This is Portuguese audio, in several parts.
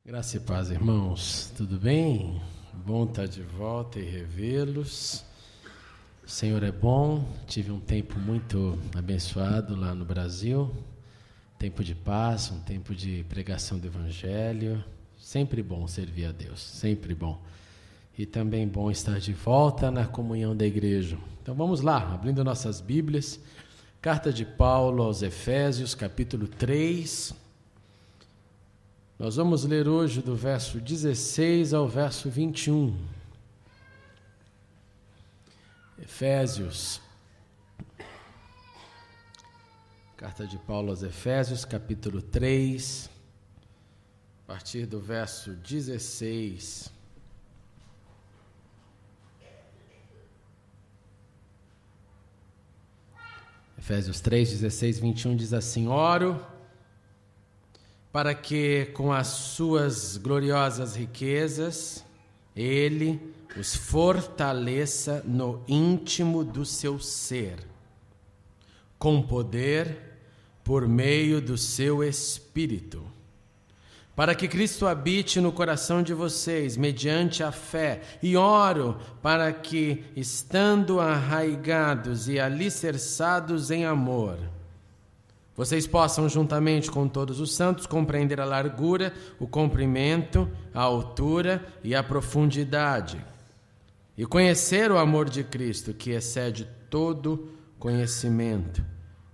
Graça e paz, irmãos. Tudo bem? Bom estar de volta e revê-los. O Senhor é bom. Tive um tempo muito abençoado lá no Brasil. Tempo de paz, um tempo de pregação do Evangelho. Sempre bom servir a Deus, sempre bom. E também bom estar de volta na comunhão da igreja. Então vamos lá, abrindo nossas Bíblias. Carta de Paulo aos Efésios, capítulo 3. Nós vamos ler hoje do verso 16 ao verso 21. Efésios. Carta de Paulo aos Efésios, capítulo 3, a partir do verso 16. Efésios 3, 16, 21 diz assim: Oro para que com as suas gloriosas riquezas Ele os fortaleça no íntimo do seu ser, com poder por meio do seu Espírito, para que Cristo habite no coração de vocês, mediante a fé. E oro para que, estando arraigados e alicerçados em amor, vocês possam, juntamente com todos os santos, compreender a largura, o comprimento, a altura e a profundidade, e conhecer o amor de Cristo, que excede todo conhecimento,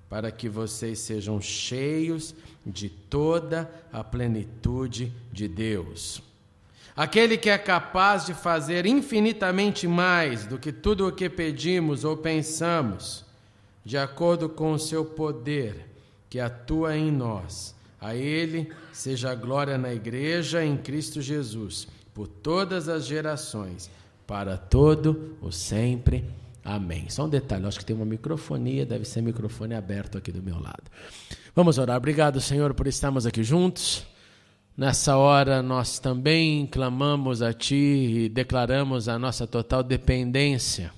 para que vocês sejam cheios de toda a plenitude de Deus. Aquele que é capaz de fazer infinitamente mais do que tudo o que pedimos ou pensamos, de acordo com o seu poder que atua em nós. A Ele seja a glória na Igreja em Cristo Jesus, por todas as gerações, para todo o sempre. Amém. Só um detalhe, acho que tem uma microfonia, deve ser microfone aberto aqui do meu lado. Vamos orar. Obrigado, Senhor, por estarmos aqui juntos. Nessa hora nós também clamamos a Ti e declaramos a nossa total dependência,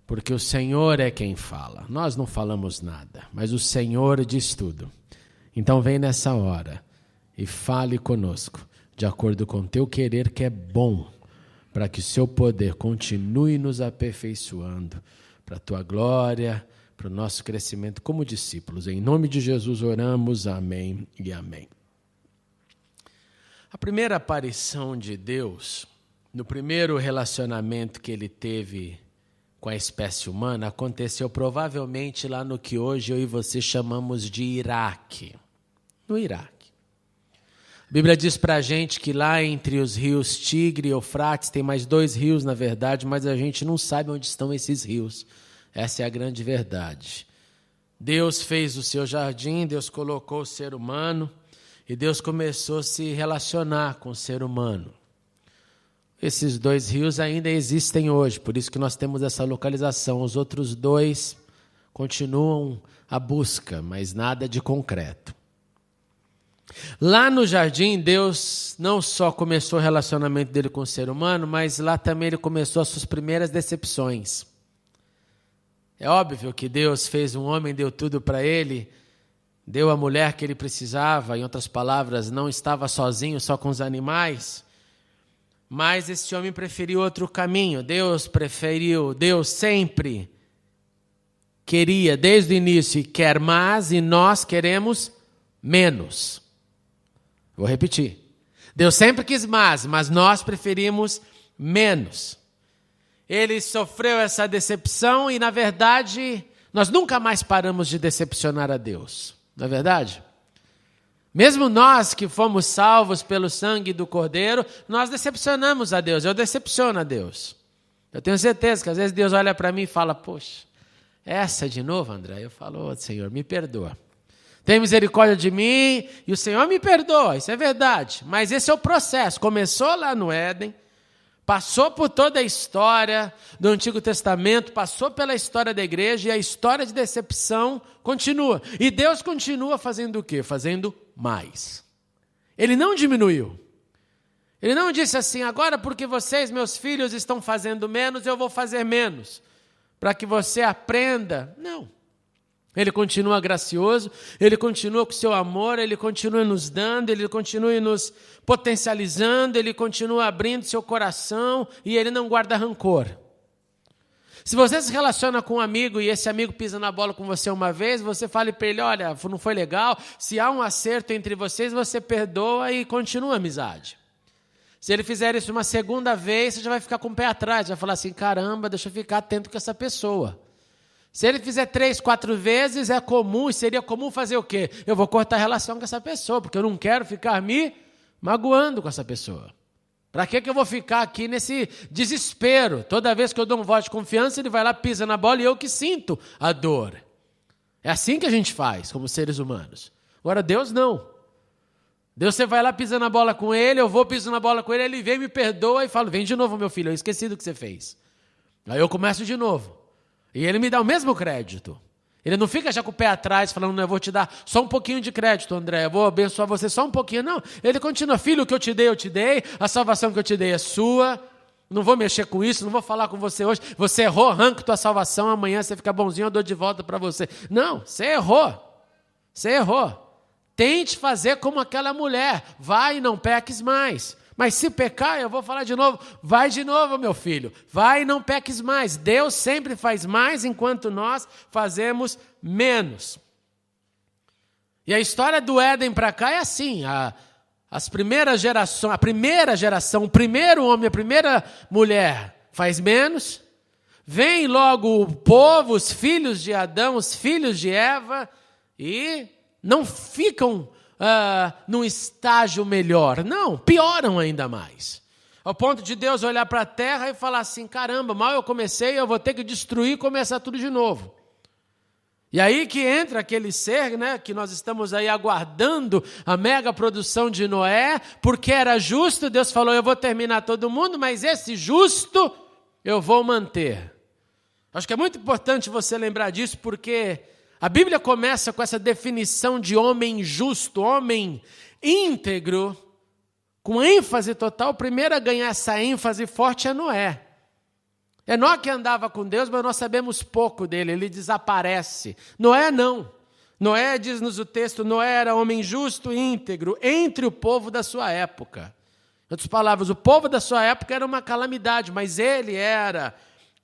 porque o Senhor é quem fala. Nós não falamos nada, mas o Senhor diz tudo. Então vem nessa hora e fale conosco, de acordo com Teu querer, que é bom, para que o Seu poder continue nos aperfeiçoando, para a Tua glória, para o nosso crescimento como discípulos. Em nome de Jesus oramos, amém e amém. A primeira aparição de Deus, no primeiro relacionamento que Ele teve com a espécie humana, aconteceu provavelmente lá no que hoje eu e você chamamos de Iraque. No Iraque. A Bíblia diz para a gente que lá entre os rios Tigre e Eufrates, tem mais 2 rios na verdade, mas a gente não sabe onde estão esses rios. Essa é a grande verdade. Deus fez o seu jardim, Deus colocou o ser humano e Deus começou a se relacionar com o ser humano. Esses 2 rios ainda existem hoje, por isso que nós temos essa localização. Os outros 2 continuam a busca, mas nada de concreto. Lá no jardim, Deus não só começou o relacionamento dele com o ser humano, mas lá também ele começou as suas primeiras decepções. É óbvio que Deus fez um homem, deu tudo para ele, deu a mulher que ele precisava, em outras palavras, não estava sozinho, só com os animais. Mas esse homem preferiu outro caminho. Deus sempre queria, desde o início, e quer mais, e nós queremos menos. Vou repetir. Deus sempre quis mais, mas nós preferimos menos. Ele sofreu essa decepção e, na verdade, nós nunca mais paramos de decepcionar a Deus. Não é verdade? Mesmo nós que fomos salvos pelo sangue do Cordeiro, nós decepcionamos a Deus. Eu decepciono a Deus. Eu tenho certeza que às vezes Deus olha para mim e fala: poxa, essa de novo, André? Eu falo: Senhor, me perdoa. Tem misericórdia de mim e o Senhor me perdoa. Isso é verdade. Mas esse é o processo. Começou lá no Éden, passou por toda a história do Antigo Testamento, passou pela história da igreja e a história de decepção continua. E Deus continua fazendo o quê? Fazendo mais. Ele não diminuiu. Ele não disse assim: agora porque vocês, meus filhos, estão fazendo menos, eu vou fazer menos, para que você aprenda. Não. Ele continua gracioso, Ele continua com o seu amor, Ele continua nos dando, Ele continua nos potencializando, Ele continua abrindo seu coração e Ele não guarda rancor. Se você se relaciona com um amigo e esse amigo pisa na bola com você uma vez, você fala para ele, olha, não foi legal, se há um acerto entre vocês, você perdoa e continua a amizade. Se ele fizer isso uma segunda vez, você já vai ficar com o pé atrás, vai falar assim, caramba, deixa eu ficar atento com essa pessoa. Se ele fizer 3, 4 vezes, é comum, e seria comum fazer o quê? Eu vou cortar a relação com essa pessoa, porque eu não quero ficar me magoando com essa pessoa. Para que eu vou ficar aqui nesse desespero? Toda vez que eu dou um voto de confiança, ele vai lá, pisa na bola e eu que sinto a dor. É assim que a gente faz, como seres humanos. Agora, Deus não. Deus, você vai lá, pisa na bola com ele, eu vou pisar na bola com ele, ele vem, me perdoa e fala, vem de novo, meu filho, eu esqueci do que você fez. Aí eu começo de novo. E ele me dá o mesmo crédito. Ele não fica já com o pé atrás, falando, não, eu vou te dar só um pouquinho de crédito, André, eu vou abençoar você só um pouquinho. Não, ele continua, filho, o que eu te dei, a salvação que eu te dei é sua, não vou mexer com isso, não vou falar com você hoje, você errou, arranca tua salvação, amanhã você fica bonzinho, eu dou de volta para você. Não, você errou. Tente fazer como aquela mulher, vai e não peques mais. Mas se pecar, eu vou falar de novo, vai de novo, meu filho, vai e não peques mais. Deus sempre faz mais enquanto nós fazemos menos. E a história do Éden para cá é assim, a primeira geração, o primeiro homem, a primeira mulher faz menos, vem logo o povo, os filhos de Adão, os filhos de Eva, e não ficam num estágio melhor. Não, pioram ainda mais. Ao ponto de Deus olhar para a terra e falar assim, caramba, mal eu comecei, eu vou ter que destruir e começar tudo de novo. E aí que entra aquele ser, né, que nós estamos aí aguardando a mega produção de Noé, porque era justo, Deus falou, eu vou terminar todo mundo, mas esse justo eu vou manter. Acho que é muito importante você lembrar disso, porque a Bíblia começa com essa definição de homem justo, homem íntegro, com ênfase total. O primeiro a ganhar essa ênfase forte é Noé. Enoque andava com Deus, mas nós sabemos pouco dele, ele desaparece. Noé não. Noé, diz-nos o texto, Noé era homem justo e íntegro entre o povo da sua época. Em outras palavras, o povo da sua época era uma calamidade, mas ele era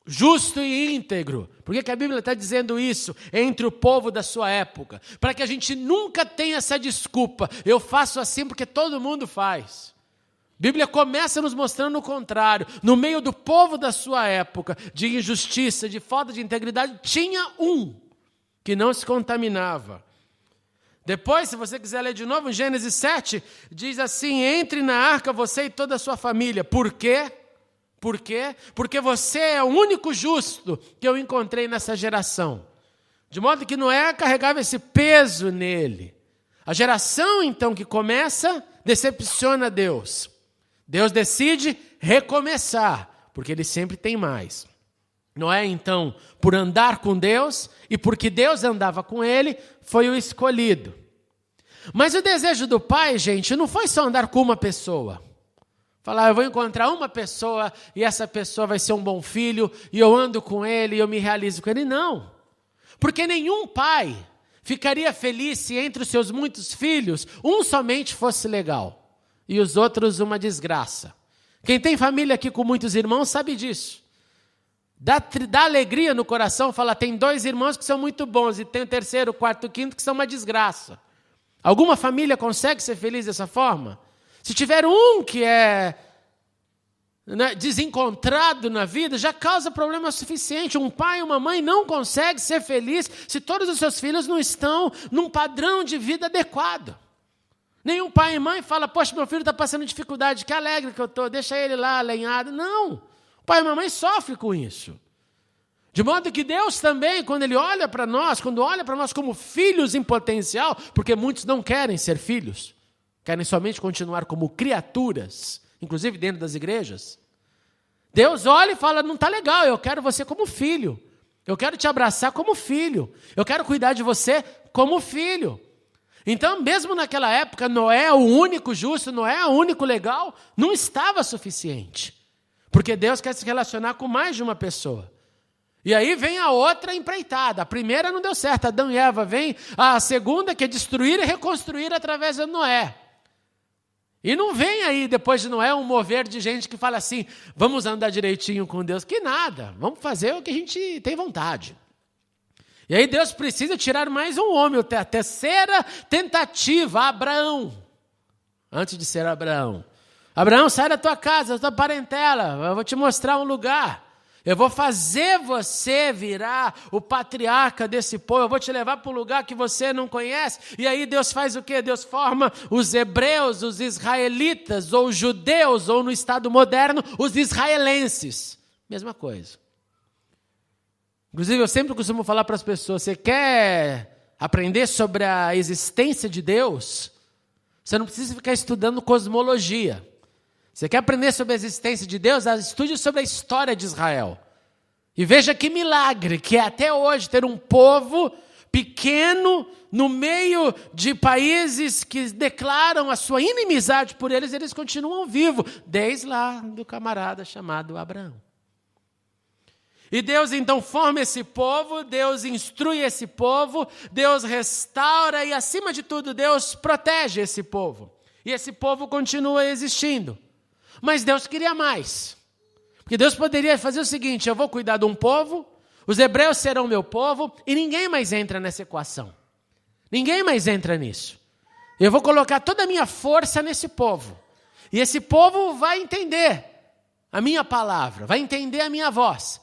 justo e íntegro. Por que a Bíblia está dizendo isso? Entre o povo da sua época. Para que a gente nunca tenha essa desculpa. Eu faço assim porque todo mundo faz. A Bíblia começa nos mostrando o contrário. No meio do povo da sua época, de injustiça, de falta de integridade, tinha um que não se contaminava. Depois, se você quiser ler de novo, em Gênesis 7, diz assim, entre na arca você e toda a sua família. Por quê? Por quê? Porque você é o único justo que eu encontrei nessa geração. De modo que Noé carregava esse peso nele. A geração, então, que começa, decepciona Deus. Deus decide recomeçar, porque ele sempre tem mais. Noé, então, por andar com Deus e porque Deus andava com ele, foi o escolhido. Mas o desejo do pai, gente, não foi só andar com uma pessoa. Falar, eu vou encontrar uma pessoa e essa pessoa vai ser um bom filho e eu ando com ele e eu me realizo com ele. Não, porque nenhum pai ficaria feliz se entre os seus muitos filhos um somente fosse legal e os outros uma desgraça. Quem tem família aqui com muitos irmãos sabe disso. Dá alegria no coração, fala, tem 2 irmãos que são muito bons e tem o 3º, 4º, 5º que são uma desgraça. Alguma família consegue ser feliz dessa forma? Se tiver um que é desencontrado na vida, já causa problema suficiente. Um pai e uma mãe não conseguem ser felizes se todos os seus filhos não estão num padrão de vida adequado. Nenhum pai e mãe fala, poxa, meu filho está passando dificuldade, que alegre que eu estou, deixa ele lá alenhado. Não, o pai e a mamãe sofrem com isso. De modo que Deus também, quando Ele olha para nós, quando olha para nós como filhos em potencial, porque muitos não querem ser filhos, querem somente continuar como criaturas, inclusive dentro das igrejas. Deus olha e fala, não está legal, eu quero você como filho. Eu quero te abraçar como filho. Eu quero cuidar de você como filho. Então, mesmo naquela época, Noé, o único justo, Noé, o único legal, não estava suficiente. Porque Deus quer se relacionar com mais de uma pessoa. E aí vem a outra empreitada. A primeira não deu certo, Adão e Eva. Vem a segunda, que é destruir e reconstruir através de Noé. E não vem aí, depois de Noé, um mover de gente que fala assim, vamos andar direitinho com Deus. Que nada, vamos fazer o que a gente tem vontade. E aí Deus precisa tirar mais um homem, a terceira tentativa, Abraão. Antes de ser Abraão. Abraão, sai da tua casa, da tua parentela, eu vou te mostrar um lugar. Eu vou fazer você virar o patriarca desse povo. Eu vou te levar para um lugar que você não conhece. E aí Deus faz o quê? Deus forma os hebreus, os israelitas, ou os judeus, ou no estado moderno, os israelenses. Mesma coisa. Inclusive, eu sempre costumo falar para as pessoas, você quer aprender sobre a existência de Deus? Você não precisa ficar estudando cosmologia. Você quer aprender sobre a existência de Deus? Estude sobre a história de Israel. E veja que milagre que é até hoje ter um povo pequeno no meio de países que declaram a sua inimizade por eles, eles continuam vivos, desde lá do camarada chamado Abraão. E Deus então forma esse povo, Deus instrui esse povo, Deus restaura e, acima de tudo, Deus protege esse povo. E esse povo continua existindo. Mas Deus queria mais. Porque Deus poderia fazer o seguinte, eu vou cuidar de um povo, os hebreus serão meu povo, e ninguém mais entra nessa equação. Ninguém mais entra nisso. Eu vou colocar toda a minha força nesse povo. E esse povo vai entender a minha palavra, vai entender a minha voz.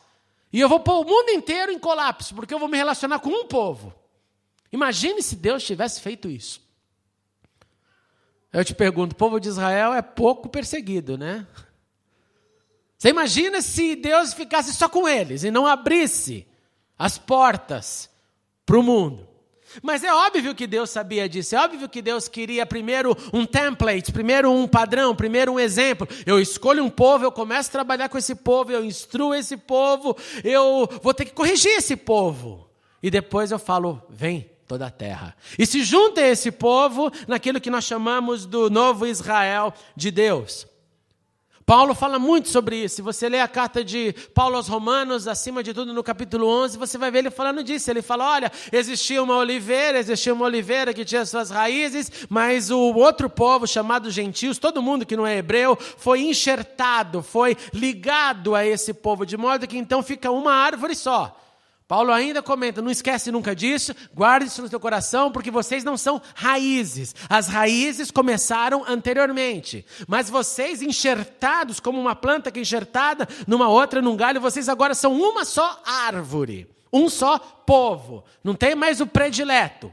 E eu vou pôr o mundo inteiro em colapso, porque eu vou me relacionar com um povo. Imagine se Deus tivesse feito isso. Eu te pergunto, o povo de Israel é pouco perseguido, né? Você imagina se Deus ficasse só com eles e não abrisse as portas para o mundo? Mas é óbvio que Deus sabia disso, é óbvio que Deus queria primeiro um template, primeiro um padrão, primeiro um exemplo. Eu escolho um povo, eu começo a trabalhar com esse povo, eu instruo esse povo, eu vou ter que corrigir esse povo. E depois eu falo, vem toda a terra. E se junta esse povo naquilo que nós chamamos do novo Israel de Deus. Paulo fala muito sobre isso. Se você ler a carta de Paulo aos Romanos, acima de tudo no capítulo 11, você vai ver ele falando disso. Ele fala, olha, existia uma oliveira que tinha suas raízes, mas o outro povo chamado gentios, todo mundo que não é hebreu, foi enxertado, foi ligado a esse povo, de modo que então fica uma árvore só. Paulo ainda comenta, não esquece nunca disso, guarde isso no teu coração, porque vocês não são raízes. As raízes começaram anteriormente, mas vocês enxertados como uma planta que é enxertada numa outra, num galho, vocês agora são uma só árvore, um só povo. Não tem mais o predileto.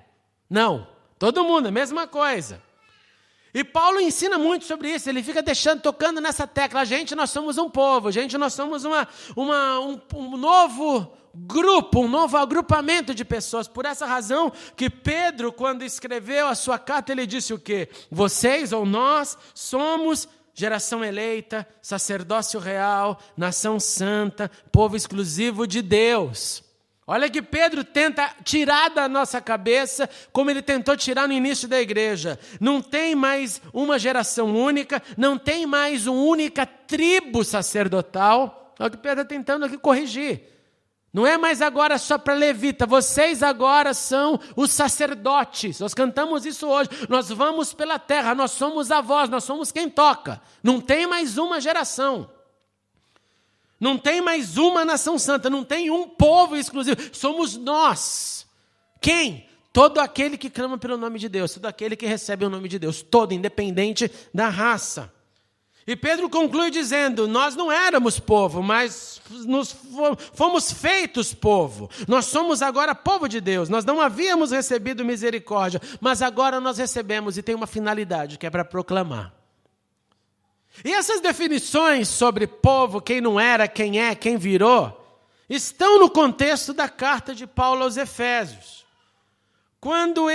Não, todo mundo, a mesma coisa. E Paulo ensina muito sobre isso, ele fica tocando nessa tecla. Gente, nós somos um povo, gente, nós somos um novo grupo, um novo agrupamento de pessoas. Por essa razão que Pedro, quando escreveu a sua carta, ele disse o quê? Vocês ou nós somos geração eleita, sacerdócio real, nação santa, povo exclusivo de Deus. Olha que Pedro tenta tirar da nossa cabeça, como ele tentou tirar no início da igreja. Não tem mais uma geração única, não tem mais uma única tribo sacerdotal. É o que Pedro está tentando aqui corrigir. Não é mais agora só para levita, vocês agora são os sacerdotes. Nós cantamos isso hoje, nós vamos pela terra, nós somos a voz, nós somos quem toca. Não tem mais uma geração. Não tem mais uma nação santa, não tem um povo exclusivo, somos nós. Quem? Todo aquele que clama pelo nome de Deus, todo aquele que recebe o nome de Deus, todo, independente da raça. E Pedro conclui dizendo, nós não éramos povo, mas fomos feitos povo. Nós somos agora povo de Deus, nós não havíamos recebido misericórdia, mas agora nós recebemos e tem uma finalidade, que é para proclamar. E essas definições sobre povo, quem não era, quem é, quem virou, estão no contexto da carta de Paulo aos Efésios. Quando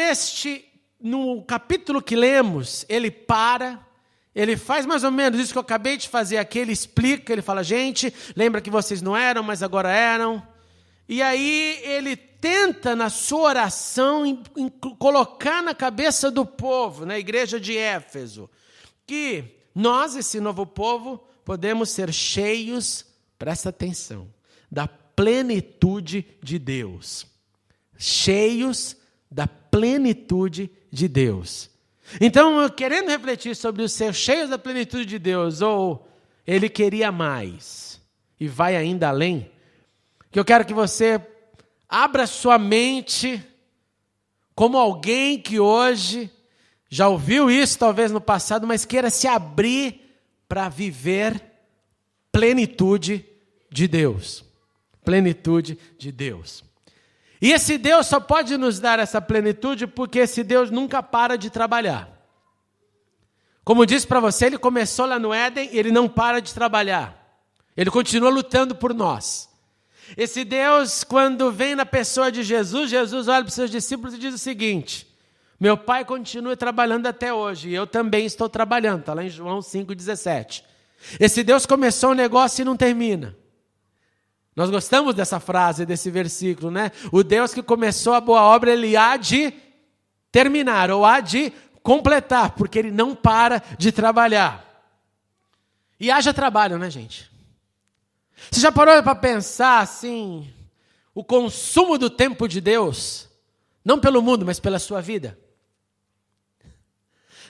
no capítulo que lemos, ele faz mais ou menos isso que eu acabei de fazer aqui, ele explica, ele fala, gente, lembra que vocês não eram, mas agora eram. E aí ele tenta, na sua oração, colocar na cabeça do povo, na igreja de Éfeso, que nós, esse novo povo, podemos ser cheios, presta atenção, da plenitude de Deus. Cheios da plenitude de Deus. Então, querendo refletir sobre o ser cheios da plenitude de Deus, ou ele queria mais e vai ainda além, que eu quero que você abra sua mente como alguém que hoje já ouviu isso talvez no passado, mas queira se abrir para viver plenitude de Deus. Plenitude de Deus. E esse Deus só pode nos dar essa plenitude porque esse Deus nunca para de trabalhar. Como disse para você, ele começou lá no Éden e ele não para de trabalhar. Ele continua lutando por nós. Esse Deus, quando vem na pessoa de Jesus, Jesus olha para os seus discípulos e diz o seguinte: meu Pai continua trabalhando até hoje e eu também estou trabalhando. Está lá em João 5,17. Esse Deus começou um negócio e não termina. Nós gostamos dessa frase, desse versículo, né? O Deus que começou a boa obra, ele há de terminar, ou há de completar, porque ele não para de trabalhar. E haja trabalho, né, gente? Você já parou para pensar, assim, o consumo do tempo de Deus? Não pelo mundo, mas pela sua vida.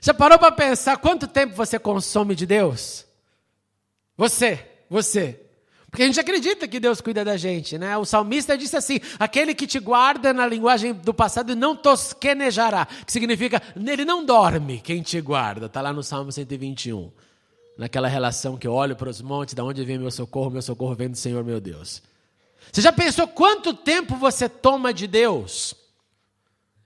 Já parou para pensar quanto tempo você consome de Deus? Você. Porque a gente acredita que Deus cuida da gente, né? O salmista disse assim: aquele que te guarda, na linguagem do passado, não tosquenejará, que significa, ele não dorme quem te guarda. Está lá no Salmo 121, naquela relação que eu olho para os montes, da onde vem meu socorro vem do Senhor meu Deus. Você já pensou quanto tempo você toma de Deus?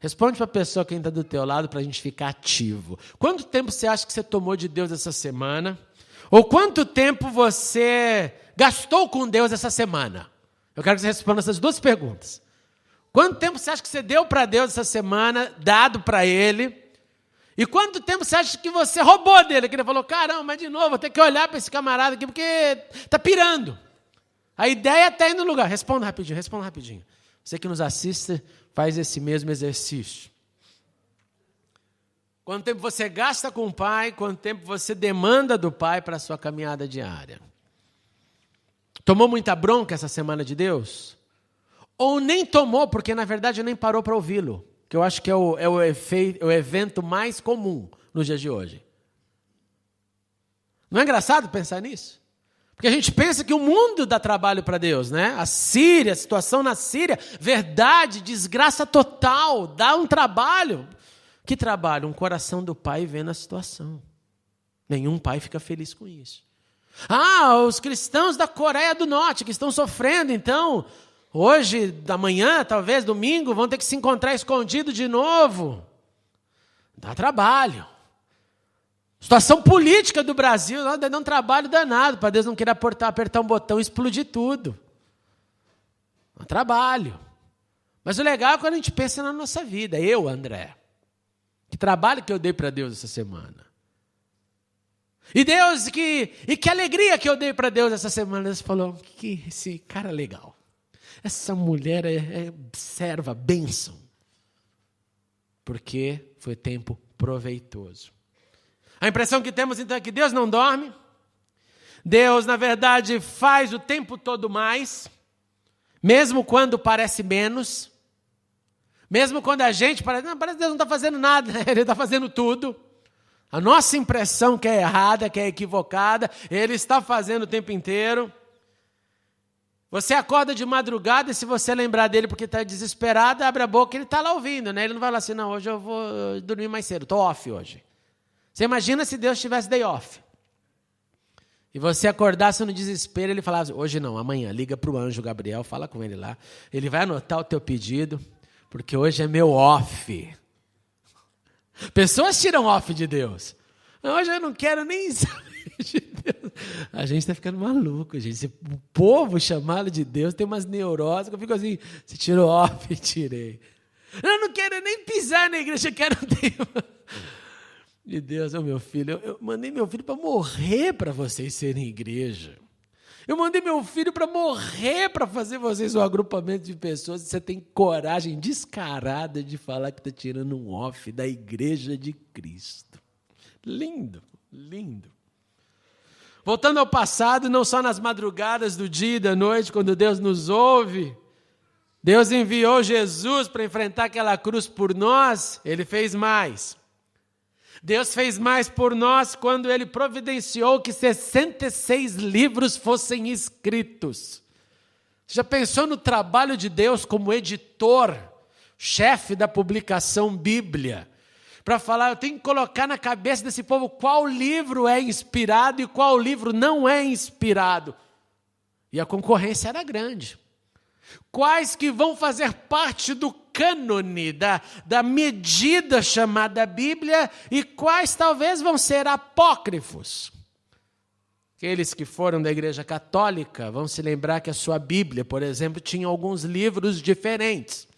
Responde para a pessoa que está do teu lado para a gente ficar ativo. Quanto tempo você acha que você tomou de Deus essa semana? Ou quanto tempo você gastou com Deus essa semana? Eu quero que você responda essas duas perguntas. Quanto tempo você acha que você deu para Deus essa semana, dado para Ele? E quanto tempo você acha que você roubou dele? Que ele falou, caramba, mas de novo, vou ter que olhar para esse camarada aqui, porque está pirando. A ideia está indo no lugar. Responda rapidinho. Você que nos assiste, faz esse mesmo exercício. Quanto tempo você gasta com o Pai, quanto tempo você demanda do Pai para a sua caminhada diária? Tomou muita bronca essa semana de Deus? Ou nem tomou, porque na verdade nem parou para ouvi-lo? Que eu acho que é o evento mais comum nos dias de hoje. Não é engraçado pensar nisso? Porque a gente pensa que o mundo dá trabalho para Deus, né? A Síria, a situação na Síria, verdade, desgraça total, dá um trabalho. Que trabalho? Um coração do pai vendo a situação. Nenhum pai fica feliz com isso. Os cristãos da Coreia do Norte que estão sofrendo, então, hoje, da manhã, talvez, domingo, vão ter que se encontrar escondido de novo. Dá trabalho. Situação política do Brasil, dá um trabalho danado, para Deus não querer apertar um botão e explodir tudo. Dá trabalho. Mas o legal é quando a gente pensa na nossa vida. Eu, André, que trabalho que eu dei para Deus essa semana. E que alegria que eu dei para Deus essa semana. Deus falou, que esse cara legal. Essa mulher é serva, bênção. Porque foi tempo proveitoso. A impressão que temos então é que Deus não dorme. Deus, na verdade, faz o tempo todo mais. Mesmo quando parece menos. Mesmo quando a gente parece que Deus não está fazendo nada, né? Ele está fazendo tudo. A nossa impressão que é errada, que é equivocada, Ele está fazendo o tempo inteiro. Você acorda de madrugada e se você lembrar dele porque está desesperado, abre a boca e ele está lá ouvindo, né? Ele não vai lá assim, não, hoje eu vou dormir mais cedo, estou off hoje. Você imagina se Deus tivesse day off. E você acordasse no desespero, ele falasse, hoje não, amanhã, liga para o anjo Gabriel, fala com ele lá. Ele vai anotar o teu pedido, porque hoje é meu off. Pessoas tiram off de Deus. Hoje eu não quero nem saber de Deus. A gente está ficando maluco, gente. O povo chamado de Deus tem umas neuroses que eu fico assim, você tirou off? Tirei. Eu não quero nem pisar na igreja, eu quero tempo de Deus. Meu filho, eu mandei meu filho para morrer para vocês serem igreja. Eu mandei meu filho para morrer para fazer vocês um agrupamento de pessoas. Você tem coragem descarada de falar que está tirando um off da igreja de Cristo. Lindo, lindo. Voltando ao passado, não só nas madrugadas do dia e da noite, quando Deus nos ouve, Deus enviou Jesus para enfrentar aquela cruz por nós, Ele fez mais. Deus fez mais por nós quando Ele providenciou que 66 livros fossem escritos. Você já pensou no trabalho de Deus como editor, chefe da publicação Bíblia? Para falar, eu tenho que colocar na cabeça desse povo qual livro é inspirado e qual livro não é inspirado. E a concorrência era grande. Quais que vão fazer parte do cânone, da medida chamada Bíblia, e quais talvez vão ser apócrifos. Aqueles que foram da Igreja Católica vão se lembrar que a sua Bíblia, por exemplo, tinha alguns livros diferentes.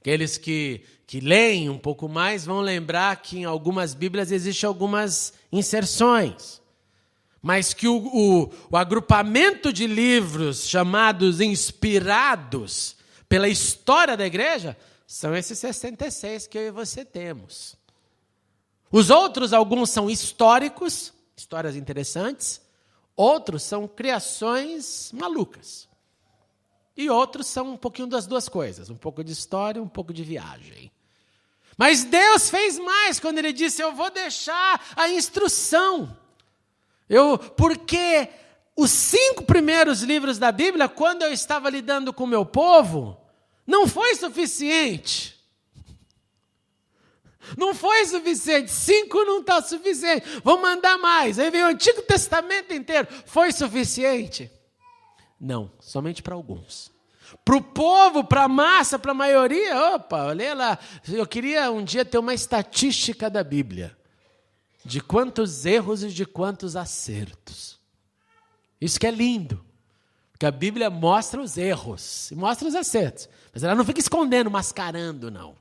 Aqueles que leem um pouco mais vão lembrar que em algumas Bíblias existem algumas inserções. Mas que o agrupamento de livros chamados inspirados pela história da igreja são esses 66 que eu e você temos. Os outros, alguns são históricos, histórias interessantes. Outros são criações malucas. E outros são um pouquinho das duas coisas, um pouco de história, um pouco de viagem. Mas Deus fez mais quando Ele disse, eu vou deixar a instrução. Porque os 5 primeiros livros da Bíblia, quando eu estava lidando com o meu povo, não foi suficiente. Não foi suficiente. 5 não está suficiente. Vou mandar mais. Aí veio o Antigo Testamento inteiro. Foi suficiente? Não, somente para alguns. Para o povo, para a massa, para a maioria, olha lá. Eu queria um dia ter uma estatística da Bíblia. De quantos erros e de quantos acertos. Isso que é lindo. Porque a Bíblia mostra os erros e mostra os acertos. Mas ela não fica escondendo, mascarando, não.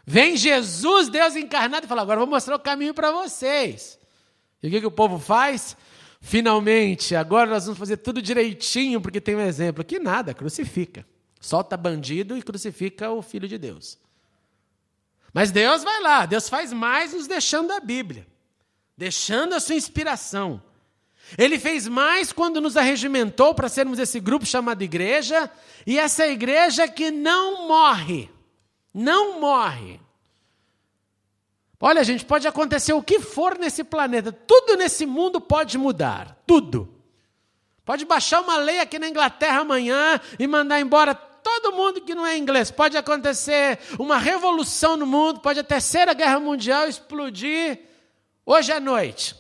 Vem Jesus, Deus encarnado, e fala, agora eu vou mostrar o caminho para vocês. E o que o povo faz? Finalmente, agora nós vamos fazer tudo direitinho, porque tem um exemplo. Que nada, crucifica. Solta bandido e crucifica o Filho de Deus. Mas Deus vai lá, Deus faz mais nos deixando a Bíblia, deixando a sua inspiração. Ele fez mais quando nos arregimentou para sermos esse grupo chamado igreja, e essa igreja que não morre, não morre. Olha, gente, pode acontecer o que for nesse planeta, tudo nesse mundo pode mudar, tudo. Pode baixar uma lei aqui na Inglaterra amanhã e mandar embora todo mundo que não é inglês. Pode acontecer uma revolução no mundo, pode a Terceira Guerra Mundial explodir hoje à noite.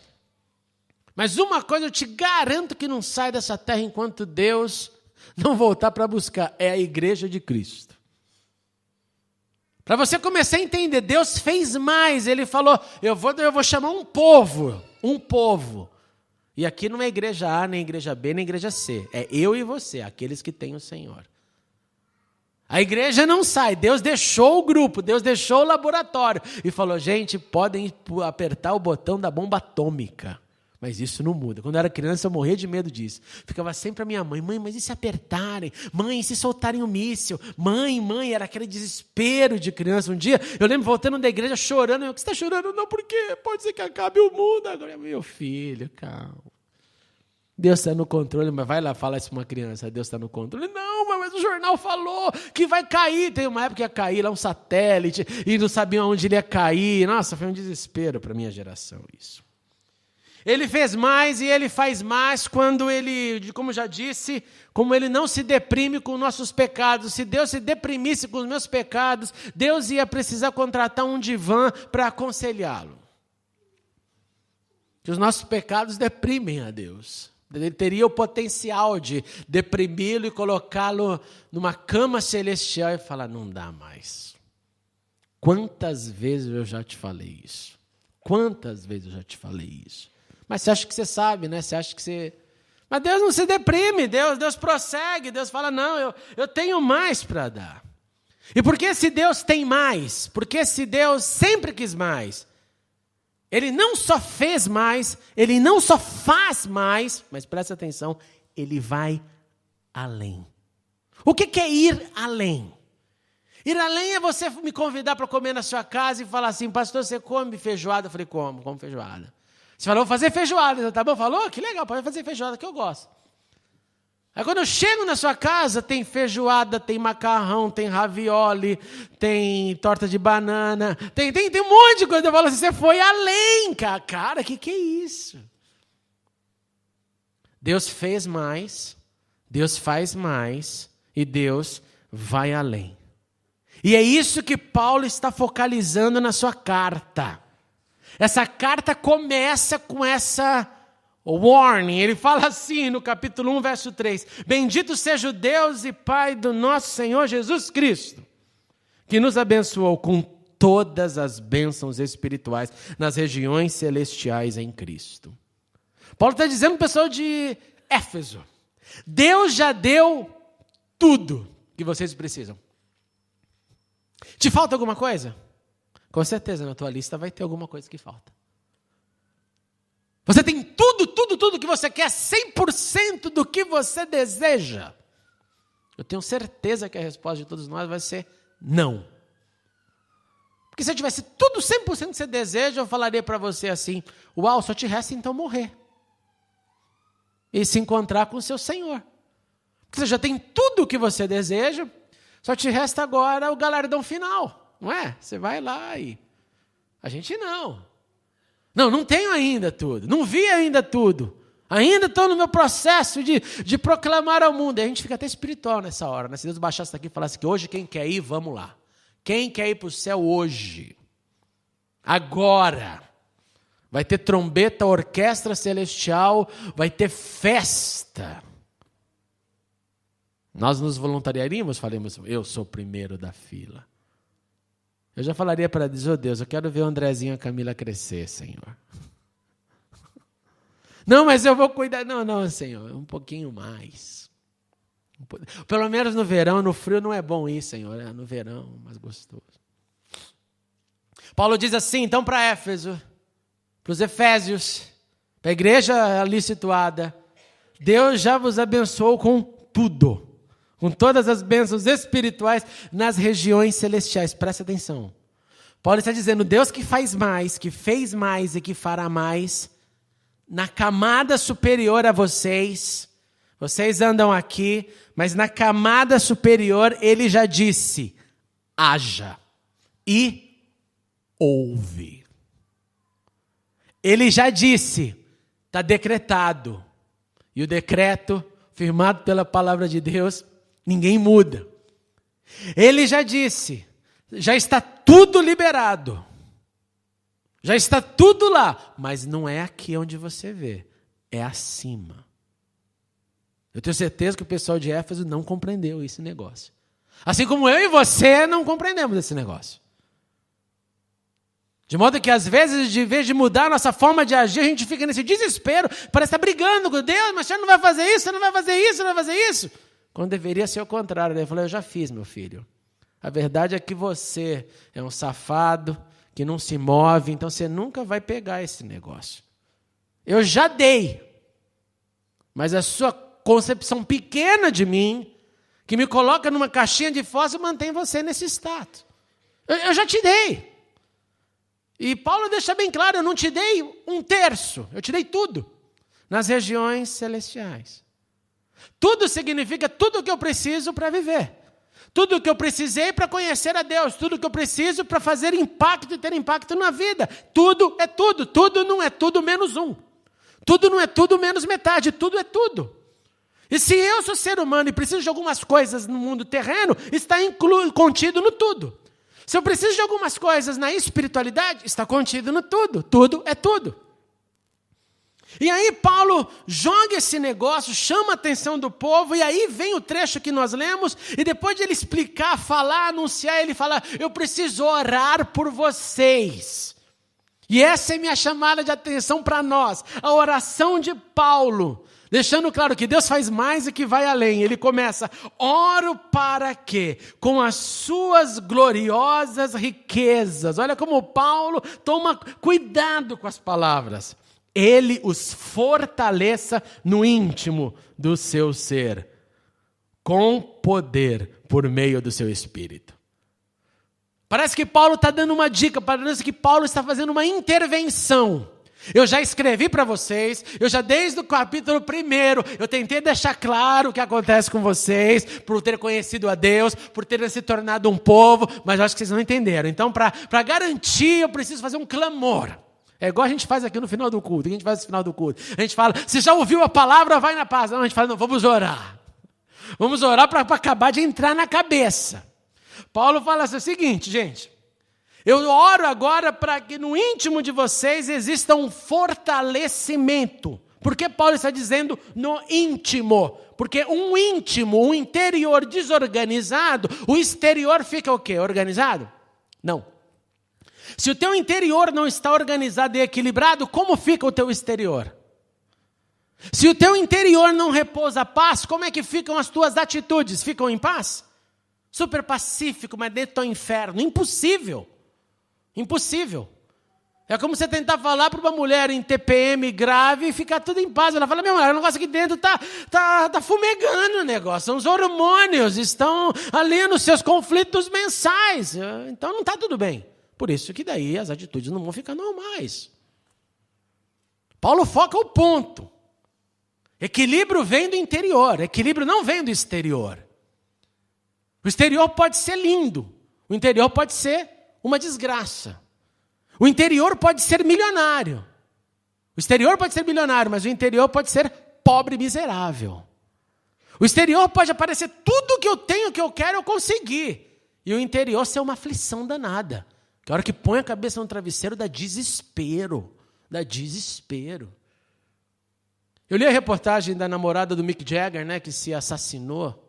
Mas uma coisa eu te garanto que não sai dessa terra enquanto Deus não voltar para buscar, é a igreja de Cristo. Para você começar a entender, Deus fez mais, Ele falou, eu vou chamar um povo. E aqui não é igreja A, nem igreja B, nem igreja C, é eu e você, aqueles que têm o Senhor. A igreja não sai, Deus deixou o grupo, Deus deixou o laboratório e falou, gente, podem apertar o botão da bomba atômica, mas isso não muda. Quando eu era criança eu morria de medo disso, ficava sempre a minha mãe, mas e se apertarem? Mãe, e se soltarem o míssil? Mãe, era aquele desespero de criança. Um dia eu lembro voltando da igreja chorando, o que você está chorando? Não, porque pode ser que acabe o mundo agora. Meu filho, calma. Deus está no controle, mas vai lá, fala isso para uma criança, Deus está no controle. Não, mas o jornal falou que vai cair. Tem uma época que ia cair lá um satélite e não sabiam onde ele ia cair. Nossa, foi um desespero para a minha geração isso. Ele fez mais e ele faz mais quando ele, como já disse, como ele não se deprime com nossos pecados. Se Deus se deprimisse com os meus pecados, Deus ia precisar contratar um divã para aconselhá-lo. Que os nossos pecados deprimem a Deus. Ele teria o potencial de deprimi-lo e colocá-lo numa cama celestial e falar, não dá mais. Quantas vezes eu já te falei isso? Quantas vezes eu já te falei isso? Mas você acha que você sabe, né? Você acha que você... Mas Deus não se deprime, Deus prossegue, Deus fala, não, eu tenho mais para dar. E por que se Deus tem mais? Porque se Deus sempre quis mais... Ele não só fez mais, ele não só faz mais, mas presta atenção, ele vai além. O que é ir além? Ir além é você me convidar para comer na sua casa e falar assim, pastor, você come feijoada? Eu falei, como feijoada. Você falou, vou fazer feijoada. Tá bom? Falou? Que legal, pode fazer feijoada, que eu gosto. Aí quando eu chego na sua casa, tem feijoada, tem macarrão, tem ravioli, tem torta de banana, tem um monte de coisa. Eu falo assim, você foi além, cara. Cara, que é isso? Deus fez mais, Deus faz mais e Deus vai além. E é isso que Paulo está focalizando na sua carta. Essa carta começa com essa warning. Ele fala assim no capítulo 1, verso 3. Bendito seja o Deus e Pai do nosso Senhor Jesus Cristo, que nos abençoou com todas as bênçãos espirituais nas regiões celestiais em Cristo. Paulo está dizendo para o pessoal de Éfeso, Deus já deu tudo que vocês precisam. Te falta alguma coisa? Com certeza na tua lista vai ter alguma coisa que falta. Você tem tudo que você quer, 100% do que você deseja. Eu tenho certeza que a resposta de todos nós vai ser não. Porque se eu tivesse tudo 100% que você deseja, eu falaria para você assim, uau, só te resta então morrer. E se encontrar com o seu Senhor. Porque você já tem tudo o que você deseja, só te resta agora o galardão final, não é? Você vai lá e... A gente não. Não tenho ainda tudo, não vi ainda tudo. Ainda estou no meu processo de proclamar ao mundo. E a gente fica até espiritual nessa hora, né? Se Deus baixasse daqui e falasse que hoje quem quer ir, vamos lá. Quem quer ir para o céu hoje? Agora. Vai ter trombeta, orquestra celestial, vai ter festa. Nós nos voluntariaríamos, falamos, eu sou o primeiro da fila. Eu já falaria para Deus, oh Deus, eu quero ver o Andrezinho e a Camila crescer, Senhor. Não, mas eu vou cuidar. Não, Senhor, um pouquinho mais. Pelo menos no verão, no frio não é bom ir, Senhor. É no verão, mais gostoso. Paulo diz assim, então para Éfeso, para os Efésios, para a igreja ali situada, Deus já vos abençoou com tudo. Com todas as bênçãos espirituais nas regiões celestiais. Presta atenção. Paulo está dizendo, Deus que faz mais, que fez mais e que fará mais, na camada superior a vocês andam aqui, mas na camada superior ele já disse, haja e ouve. Ele já disse, está decretado. E o decreto, firmado pela palavra de Deus, ninguém muda. Ele já disse, já está tudo liberado. Já está tudo lá. Mas não é aqui onde você vê, é acima. Eu tenho certeza que o pessoal de Éfeso não compreendeu esse negócio. Assim como eu e você não compreendemos esse negócio. De modo que às vezes, de vez de mudar a nossa forma de agir, a gente fica nesse desespero, parece estar brigando com Deus, mas você não vai fazer isso, você não vai fazer isso, você não vai fazer isso. Quando deveria ser o contrário. Ele falou, eu já fiz, meu filho. A verdade é que você é um safado, que não se move, então você nunca vai pegar esse negócio. Eu já dei, mas a sua concepção pequena de mim, que me coloca numa caixinha de fósforo, mantém você nesse status. Eu já te dei. E Paulo deixa bem claro, eu não te dei 1/3, eu te dei tudo, nas regiões celestiais. Tudo significa tudo o que eu preciso para viver. Tudo o que eu precisei para conhecer a Deus. Tudo o que eu preciso para fazer impacto e ter impacto na vida. Tudo é tudo. Tudo não é tudo menos um. Tudo não é tudo menos metade. Tudo é tudo. E se eu sou ser humano e preciso de algumas coisas no mundo terreno, está contido no tudo. Se eu preciso de algumas coisas na espiritualidade, está contido no tudo. Tudo é tudo. E aí Paulo joga esse negócio, chama a atenção do povo, e aí vem o trecho que nós lemos, e depois de ele explicar, falar, anunciar, ele fala, eu preciso orar por vocês. E essa é minha chamada de atenção para nós, a oração de Paulo, deixando claro que Deus faz mais e que vai além. Ele começa, oro para que, com as suas gloriosas riquezas, olha como Paulo toma cuidado com as palavras, Ele os fortaleça no íntimo do seu ser, com poder por meio do seu Espírito. Parece que Paulo está dando uma dica, parece que Paulo está fazendo uma intervenção. Eu já escrevi para vocês, eu já desde o capítulo 1, eu tentei deixar claro o que acontece com vocês, por ter conhecido a Deus, por terem se tornado um povo, mas eu acho que vocês não entenderam. Então, para garantir, eu preciso fazer um clamor. É igual a gente faz aqui no final do culto. O que a gente faz no final do culto? A gente fala, se já ouviu a palavra, vai na paz. Não, a gente fala, não, vamos orar. Vamos orar para acabar de entrar na cabeça. Paulo fala assim, o seguinte, gente. Eu oro agora para que no íntimo de vocês exista um fortalecimento. Por que Paulo está dizendo no íntimo? Porque um íntimo, um interior desorganizado, o exterior fica o quê? Organizado? Não. Se o teu interior não está organizado e equilibrado, como fica o teu exterior? Se o teu interior não repousa paz, como é que ficam as tuas atitudes? Ficam em paz? Super pacífico, mas dentro do inferno. Impossível. Impossível. É como você tentar falar para uma mulher em TPM grave e ficar tudo em paz. Ela fala, meu mulher, o negócio aqui dentro tá fumegando o negócio. Os hormônios estão ali nos seus conflitos mensais. Então não está tudo bem. Por isso que daí as atitudes não vão ficar normais. Paulo foca o ponto. Equilíbrio vem do interior. Equilíbrio não vem do exterior. O exterior pode ser lindo. O interior pode ser uma desgraça. O interior pode ser milionário. O exterior pode ser milionário, mas o interior pode ser pobre e miserável. O exterior pode aparecer tudo que eu tenho, que eu quero, eu consegui. E o interior ser uma aflição danada. Que a hora que põe a cabeça no travesseiro dá desespero. Dá desespero. Eu li a reportagem da namorada do Mick Jagger, né, que se assassinou,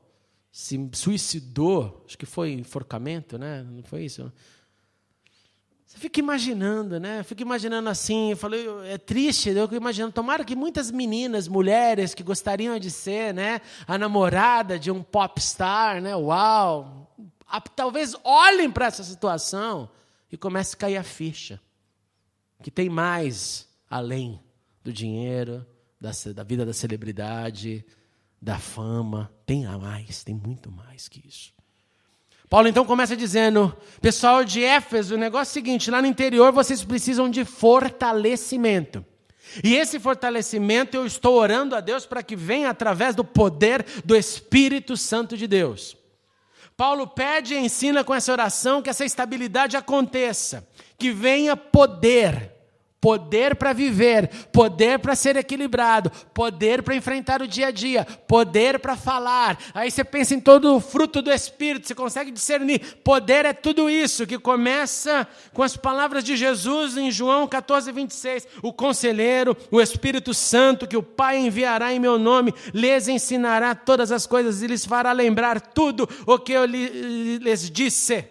se suicidou. Acho que foi enforcamento, né? Não foi isso? Você fica imaginando, né? Fica imaginando assim, eu falei, é triste, eu fico imaginando, tomara que muitas meninas, mulheres que gostariam de ser, né, a namorada de um popstar, né? Uau! Talvez olhem para essa situação e comece a cair a ficha. Que tem mais além do dinheiro, da vida da celebridade, da fama. Tem a mais, tem muito mais que isso. Paulo então começa dizendo, pessoal de Éfeso, o negócio é o seguinte, lá no interior vocês precisam de fortalecimento. E esse fortalecimento eu estou orando a Deus para que venha através do poder do Espírito Santo de Deus. Paulo pede e ensina com essa oração que essa estabilidade aconteça, que venha poder. Poder para viver, poder para ser equilibrado, poder para enfrentar o dia a dia, poder para falar. Aí você pensa em todo o fruto do Espírito, você consegue discernir. Poder é tudo isso, que começa com as palavras de Jesus em João 14:26. O conselheiro, o Espírito Santo, que o Pai enviará em meu nome, lhes ensinará todas as coisas e lhes fará lembrar tudo o que eu lhes disse.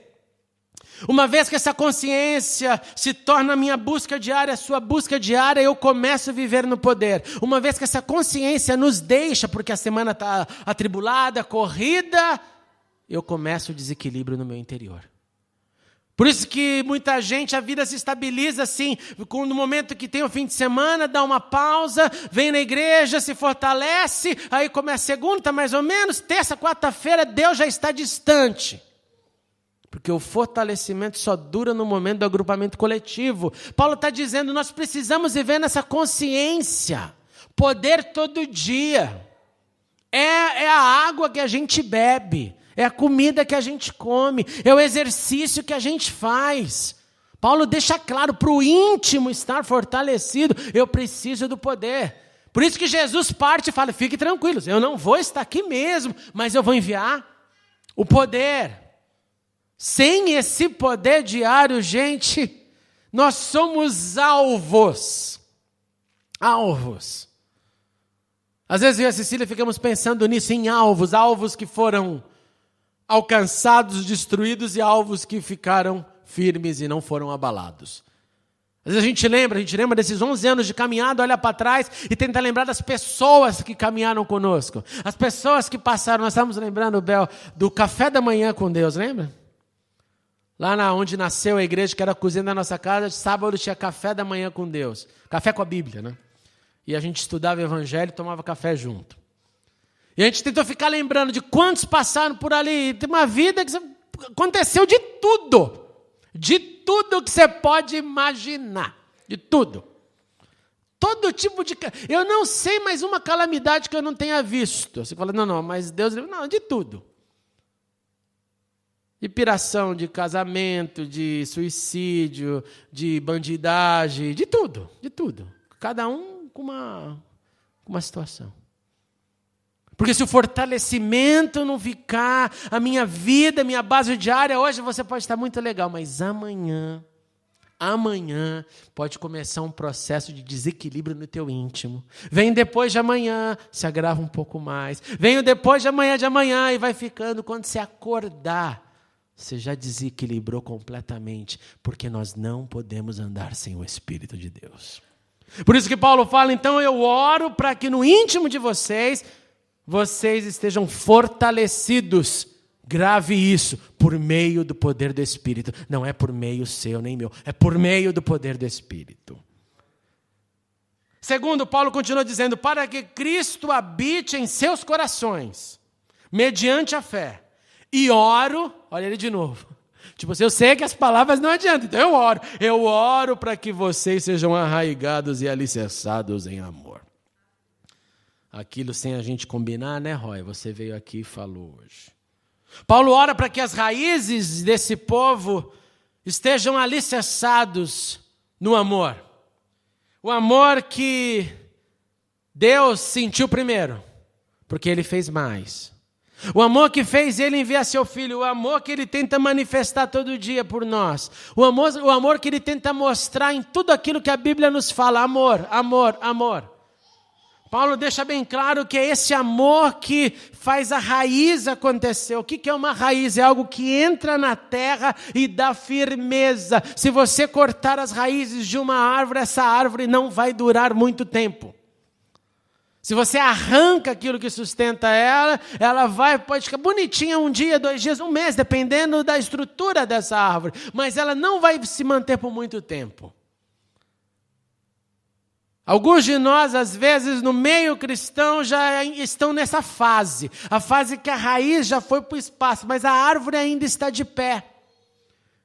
Uma vez que essa consciência se torna a minha busca diária, a sua busca diária, eu começo a viver no poder. Uma vez que essa consciência nos deixa, porque a semana está atribulada, corrida, eu começo o desequilíbrio no meu interior. Por isso que muita gente, a vida se estabiliza assim, no momento que tem o fim de semana, dá uma pausa, vem na igreja, se fortalece, aí começa segunda, mais ou menos, terça, quarta-feira, Deus já está distante. Porque o fortalecimento só dura no momento do agrupamento coletivo. Paulo está dizendo, nós precisamos viver nessa consciência. Poder todo dia. É a água que a gente bebe. É a comida que a gente come. É o exercício que a gente faz. Paulo deixa claro, para o íntimo estar fortalecido, eu preciso do poder. Por isso que Jesus parte e fala, fiquem tranquilos, eu não vou estar aqui mesmo, mas eu vou enviar o poder. Sem esse poder diário, gente, nós somos alvos. Alvos. Às vezes eu e a Cecília ficamos pensando nisso, em alvos. Alvos que foram alcançados, destruídos e alvos que ficaram firmes e não foram abalados. Às vezes a gente lembra desses 11 anos de caminhada, olha para trás e tenta lembrar das pessoas que caminharam conosco. As pessoas que passaram, nós estávamos lembrando, Bel, do café da manhã com Deus, lembra? Lá onde nasceu a igreja, que era a cozinha da nossa casa, sábado tinha café da manhã com Deus. Café com a Bíblia, né? E a gente estudava o Evangelho e tomava café junto. E a gente tentou ficar lembrando de quantos passaram por ali. Tem uma vida que aconteceu de tudo. De tudo que você pode imaginar. De tudo. todo tipo de... Eu não sei mais uma calamidade que eu não tenha visto. Você fala, não, mas Deus... Não, de tudo. De piração, de casamento, de suicídio, de bandidagem, de tudo, de tudo. Cada um com uma situação. Porque se o fortalecimento não ficar, a minha vida, minha base diária, hoje você pode estar muito legal, mas amanhã pode começar um processo de desequilíbrio no teu íntimo. Vem depois de amanhã, se agrava um pouco mais. Vem depois de amanhã e vai ficando. Quando você acordar, você já desequilibrou completamente, porque nós não podemos andar sem o Espírito de Deus. Por isso que Paulo fala, então eu oro para que no íntimo de vocês estejam fortalecidos. Grave isso, por meio do poder do Espírito. Não é por meio seu nem meu, é por meio do poder do Espírito. Segundo, Paulo continua dizendo, para que Cristo habite em seus corações, mediante a fé. E oro, olha ele de novo. Tipo assim, eu sei que as palavras não adiantam, então eu oro para que vocês sejam arraigados e alicerçados em amor. Aquilo sem a gente combinar, né, Roy? Você veio aqui e falou hoje. Paulo ora para que as raízes desse povo estejam alicerçados no amor. O amor que Deus sentiu primeiro, porque Ele fez mais. O amor que fez Ele enviar seu Filho, o amor que Ele tenta manifestar todo dia por nós. O amor que Ele tenta mostrar em tudo aquilo que a Bíblia nos fala. Amor, amor, amor. Paulo deixa bem claro que é esse amor que faz a raiz acontecer. O que é uma raiz? É algo que entra na terra e dá firmeza. Se você cortar as raízes de uma árvore, essa árvore não vai durar muito tempo. Se você arranca aquilo que sustenta ela, pode ficar bonitinha um dia, 2 dias, 1 mês, dependendo da estrutura dessa árvore. Mas ela não vai se manter por muito tempo. Alguns de nós, às vezes, no meio cristão, já estão nessa fase. A fase que a raiz já foi para o espaço, mas a árvore ainda está de pé.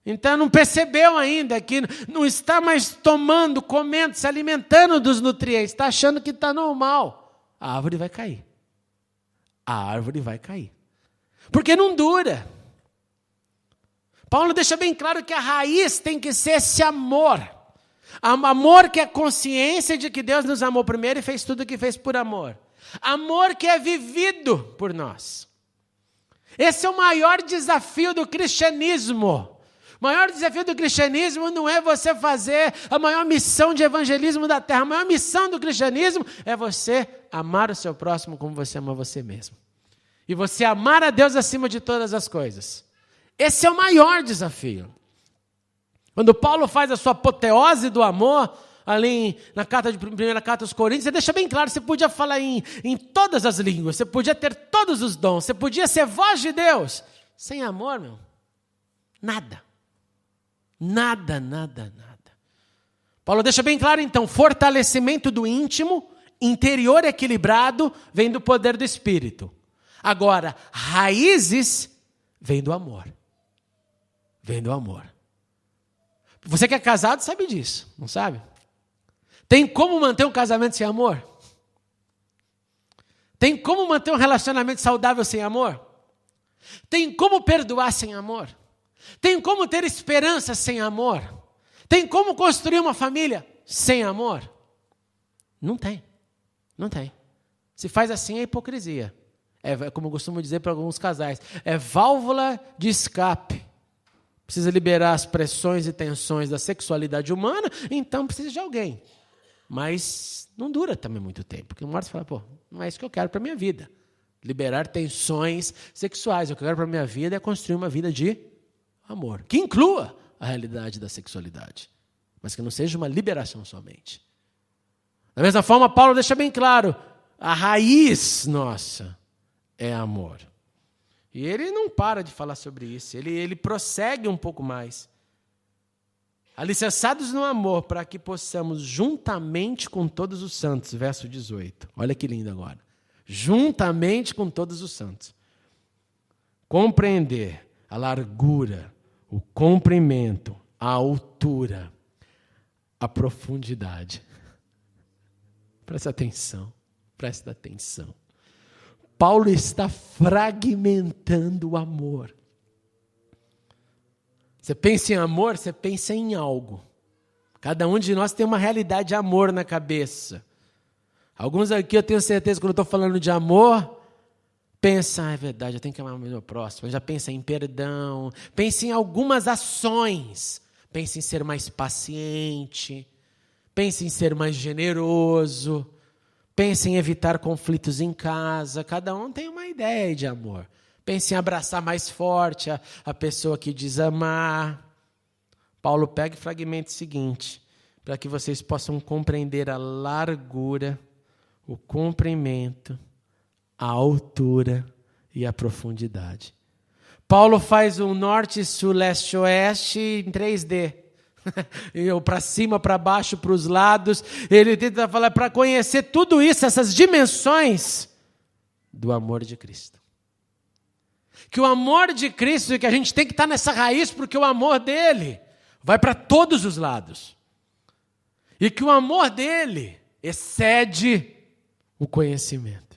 Então, não percebeu ainda que não está mais tomando, comendo, se alimentando dos nutrientes. Está achando que está normal. A árvore vai cair. A árvore vai cair. Porque não dura. Paulo deixa bem claro que a raiz tem que ser esse amor. Amor que é consciência de que Deus nos amou primeiro e fez tudo o que fez por amor. Amor que é vivido por nós. Esse é o maior desafio do cristianismo. O maior desafio do cristianismo não é você fazer a maior missão de evangelismo da terra. A maior missão do cristianismo é você amar o seu próximo como você ama você mesmo. E você amar a Deus acima de todas as coisas. Esse é o maior desafio. Quando Paulo faz a sua apoteose do amor, ali na primeira carta aos Coríntios, você deixa bem claro, você podia falar em todas as línguas, você podia ter todos os dons, você podia ser voz de Deus. Sem amor, meu, nada. Nada, nada, nada. Paulo deixa bem claro, então, fortalecimento do íntimo, interior equilibrado, vem do poder do Espírito. Agora, raízes, vem do amor. Vem do amor. Você que é casado sabe disso, não sabe? Tem como manter um casamento sem amor? Tem como manter um relacionamento saudável sem amor? Tem como perdoar sem amor? Tem como ter esperança sem amor? Tem como construir uma família sem amor? Não tem. Não tem. Se faz assim é hipocrisia. É como eu costumo dizer para alguns casais, é válvula de escape. Precisa liberar as pressões e tensões da sexualidade humana, então precisa de alguém. Mas não dura também muito tempo. Porque uma hora você fala, não é isso que eu quero para a minha vida. Liberar tensões sexuais. O que eu quero para a minha vida é construir uma vida de amor. Que inclua a realidade da sexualidade. Mas que não seja uma liberação somente. Da mesma forma, Paulo deixa bem claro, a raiz nossa é amor. E ele não para de falar sobre isso, ele prossegue um pouco mais. Alicerçados no amor, para que possamos, juntamente com todos os santos, verso 18. Olha que lindo agora. Juntamente com todos os santos. Compreender a largura, o comprimento, a altura, a profundidade. Presta atenção. Paulo está fragmentando o amor. Você pensa em amor, você pensa em algo. Cada um de nós tem uma realidade de amor na cabeça. Alguns aqui eu tenho certeza que quando eu estou falando de amor, pensa, é verdade, eu tenho que amar o meu próximo. Já pensa em perdão, pensa em algumas ações. Pensa em ser mais paciente, pensa em ser mais generoso, pensa em evitar conflitos em casa. Cada um tem uma ideia de amor. Pensa em abraçar mais forte a pessoa que diz amar. Paulo pega e fragmenta o seguinte, para que vocês possam compreender a largura, o comprimento, a altura e a profundidade. Paulo faz um norte, sul, leste, oeste em 3D. Para cima, para baixo, para os lados. Ele tenta falar para conhecer tudo isso, essas dimensões do amor de Cristo. Que o amor de Cristo, que a gente tem que estar nessa raiz, porque o amor dele vai para todos os lados. E que o amor dele excede o conhecimento.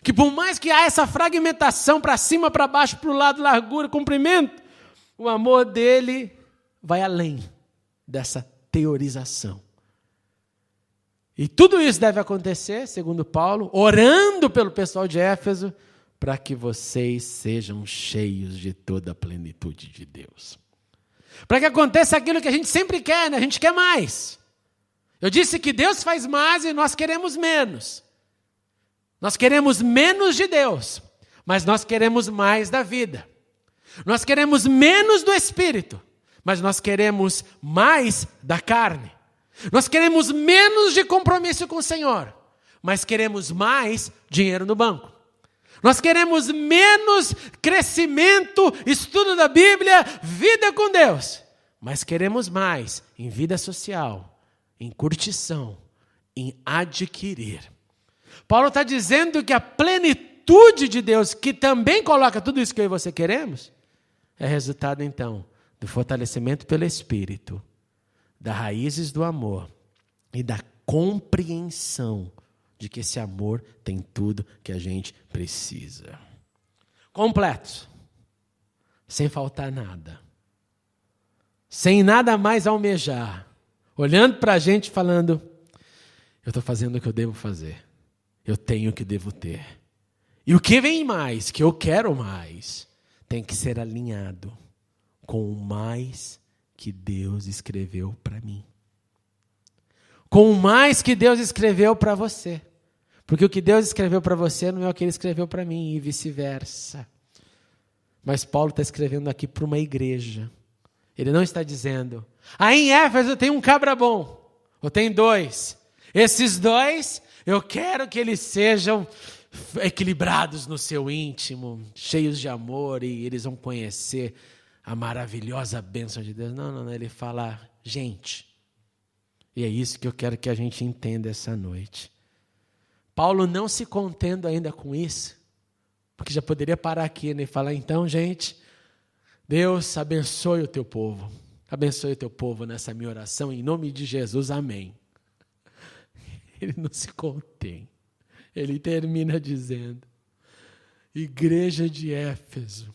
Que por mais que há essa fragmentação para cima, para baixo, para o lado, largura, comprimento, o amor dele vai além dessa teorização. E tudo isso deve acontecer, segundo Paulo, orando pelo pessoal de Éfeso, para que vocês sejam cheios de toda a plenitude de Deus. Para que aconteça aquilo que a gente sempre quer, né? A gente quer mais. Eu disse que Deus faz mais e nós queremos menos. Nós queremos menos de Deus, mas nós queremos mais da vida. Nós queremos menos do Espírito, mas nós queremos mais da carne. Nós queremos menos de compromisso com o Senhor, mas queremos mais dinheiro no banco. Nós queremos menos crescimento, estudo da Bíblia, vida com Deus, mas queremos mais em vida social, em curtição, em adquirir. Paulo está dizendo que a plenitude de Deus, que também coloca tudo isso que eu e você queremos, é resultado então do fortalecimento pelo Espírito, das raízes do amor e da compreensão de que esse amor tem tudo que a gente precisa. Completo, sem faltar nada, sem nada mais almejar, olhando para a gente falando, eu estou fazendo o que eu devo fazer, eu tenho o que devo ter. E o que vem mais, que eu quero mais, tem que ser alinhado com o mais que Deus escreveu para mim. Com o mais que Deus escreveu para você. Porque o que Deus escreveu para você não é o que Ele escreveu para mim, e vice-versa. Mas Paulo está escrevendo aqui para uma igreja. Ele não está dizendo, em Éfeso tem um cabra bom, ou tem 2. Esses 2, eu quero que eles sejam equilibrados no seu íntimo, cheios de amor, e eles vão conhecer a maravilhosa bênção de Deus. Não, ele fala, gente. E é isso que eu quero que a gente entenda essa noite. Paulo não se contendo ainda com isso, porque já poderia parar aqui, né, e falar, então, gente, Deus abençoe o teu povo. Abençoe o teu povo nessa minha oração, em nome de Jesus, amém. Ele não se contém. Ele termina dizendo, igreja de Éfeso,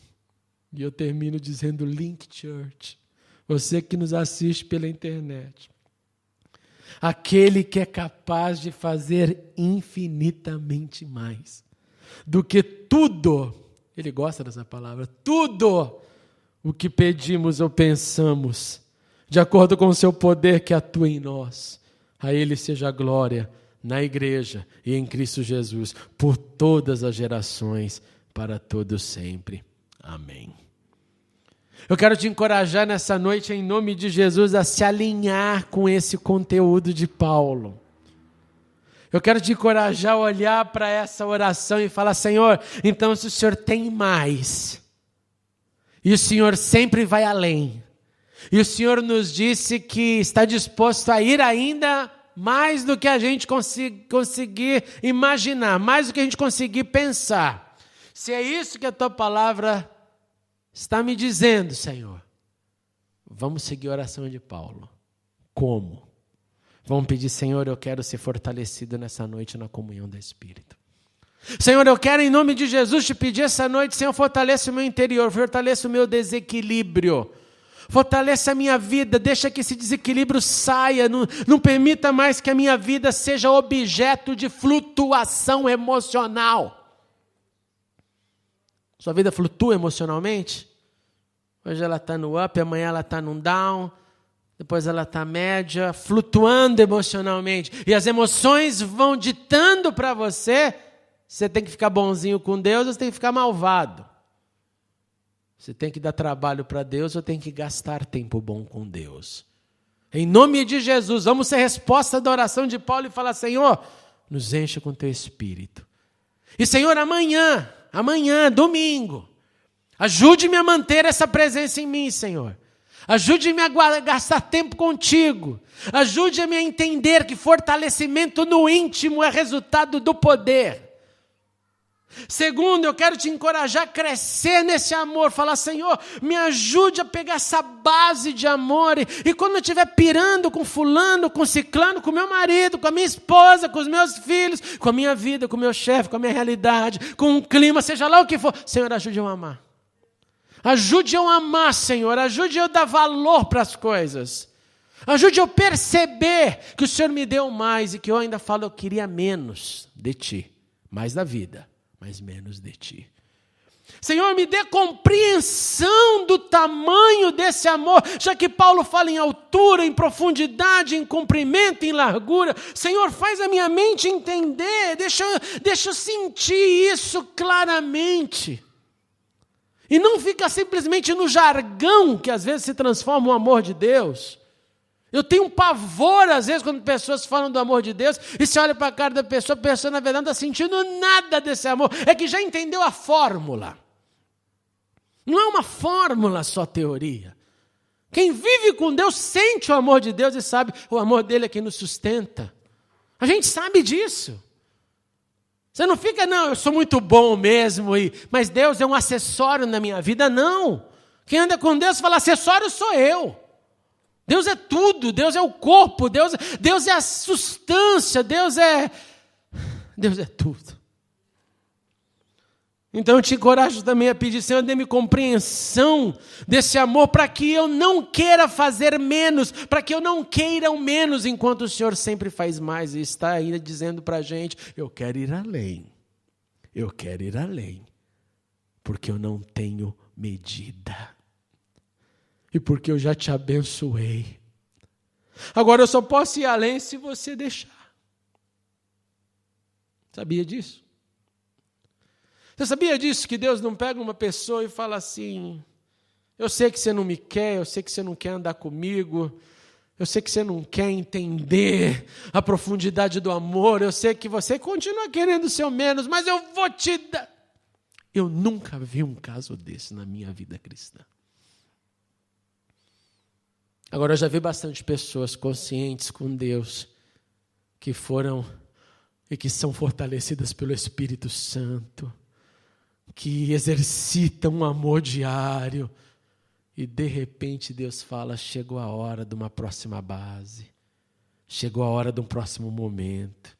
e eu termino dizendo Link Church, você que nos assiste pela internet, aquele que é capaz de fazer infinitamente mais do que tudo, ele gosta dessa palavra, tudo o que pedimos ou pensamos, de acordo com o seu poder que atua em nós. A Ele seja a glória na igreja e em Cristo Jesus, por todas as gerações, para todos sempre. Amém. Eu quero te encorajar nessa noite, em nome de Jesus, a se alinhar com esse conteúdo de Paulo. Eu quero te encorajar a olhar para essa oração e falar, Senhor, então se o Senhor tem mais, e o Senhor sempre vai além, e o Senhor nos disse que está disposto a ir ainda mais do que a gente conseguir imaginar, mais do que a gente conseguir pensar. Se é isso que a tua palavra está me dizendo, Senhor, vamos seguir a oração de Paulo. Como? Vamos pedir, Senhor, eu quero ser fortalecido nessa noite na comunhão do Espírito. Senhor, eu quero em nome de Jesus te pedir essa noite, Senhor, fortaleça o meu interior, fortaleça o meu desequilíbrio. Fortaleça a minha vida, deixa que esse desequilíbrio saia, não permita mais que a minha vida seja objeto de flutuação emocional. Sua vida flutua emocionalmente? Hoje ela está no up, amanhã ela está no down, depois ela está média, flutuando emocionalmente. E as emoções vão ditando para você, você tem que ficar bonzinho com Deus ou você tem que ficar malvado. Você tem que dar trabalho para Deus ou tem que gastar tempo bom com Deus. Em nome de Jesus, vamos ser resposta da oração de Paulo e falar, Senhor, nos encha com teu Espírito. E Senhor, amanhã, domingo, ajude-me a manter essa presença em mim, Senhor. Ajude-me a gastar tempo contigo. Ajude-me a entender que fortalecimento no íntimo é resultado do poder. Segundo, eu quero te encorajar a crescer nesse amor. Falar, Senhor, me ajude a pegar essa base de amor. E quando eu estiver pirando com fulano, com ciclano, com meu marido, com a minha esposa, com os meus filhos, com a minha vida, com o meu chefe, com a minha realidade, com o clima, seja lá o que for, Senhor, ajude eu a amar. Ajude eu a amar, Senhor. Ajude eu a dar valor para as coisas. Ajude eu a perceber que o Senhor me deu mais e que eu ainda falo, eu queria menos de Ti, mais da vida, mas menos de Ti. Senhor, me dê compreensão do tamanho desse amor, já que Paulo fala em altura, em profundidade, em comprimento, em largura. Senhor, faz a minha mente entender, deixa eu sentir isso claramente. E não fica simplesmente no jargão, que às vezes se transforma o amor de Deus. Eu tenho um pavor, às vezes, quando pessoas falam do amor de Deus, e você olha para a cara da pessoa, a pessoa, na verdade, não está sentindo nada desse amor. É que já entendeu a fórmula. Não é uma fórmula só teoria. Quem vive com Deus sente o amor de Deus e sabe o amor dele é quem nos sustenta. A gente sabe disso. Você não fica, não, eu sou muito bom mesmo, mas Deus é um acessório na minha vida. Não. Quem anda com Deus fala, acessório sou eu. Deus é tudo, Deus é o corpo, Deus é a substância, Deus é tudo. Então eu te encorajo também a pedir, Senhor, dê-me compreensão desse amor para que eu não queira fazer menos, para que eu não queira o menos, enquanto o Senhor sempre faz mais e está ainda dizendo para a gente, eu quero ir além, porque eu não tenho medida. E porque eu já te abençoei. Agora eu só posso ir além se você deixar. Sabia disso? Você sabia disso? Que Deus não pega uma pessoa e fala assim, eu sei que você não me quer, eu sei que você não quer andar comigo, eu sei que você não quer entender a profundidade do amor, eu sei que você continua querendo o seu menos, mas eu vou te dar. Eu nunca vi um caso desse na minha vida cristã. Agora, eu já vi bastante pessoas conscientes com Deus, que foram e que são fortalecidas pelo Espírito Santo, que exercitam um amor diário, e de repente Deus fala, chegou a hora de uma próxima base, chegou a hora de um próximo momento.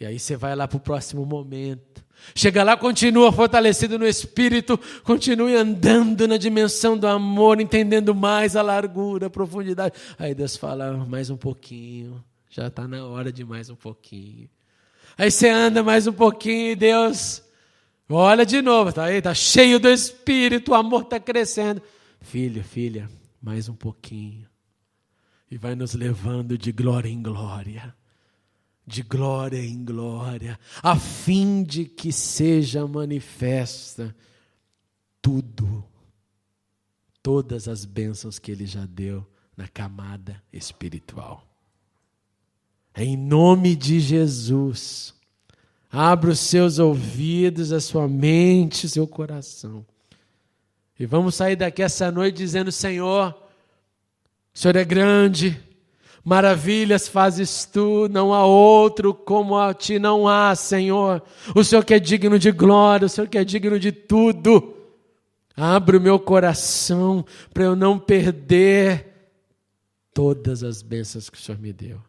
E aí você vai lá para o próximo momento. Chega lá, continua fortalecido no Espírito, continue andando na dimensão do amor, entendendo mais a largura, a profundidade. Aí Deus fala, mais um pouquinho, já está na hora de mais um pouquinho. Aí você anda mais um pouquinho e Deus olha de novo, está aí, está cheio do Espírito, o amor está crescendo. Filho, filha, mais um pouquinho. E vai nos levando de glória em glória. De glória em glória, a fim de que seja manifesta todas as bênçãos que Ele já deu na camada espiritual. Em nome de Jesus, abra os seus ouvidos, a sua mente, o seu coração. E vamos sair daqui essa noite dizendo, Senhor, o Senhor é grande, maravilhas fazes tu, não há outro como a ti não há, Senhor. O Senhor que é digno de glória, o Senhor que é digno de tudo. Abre o meu coração para eu não perder todas as bênçãos que o Senhor me deu.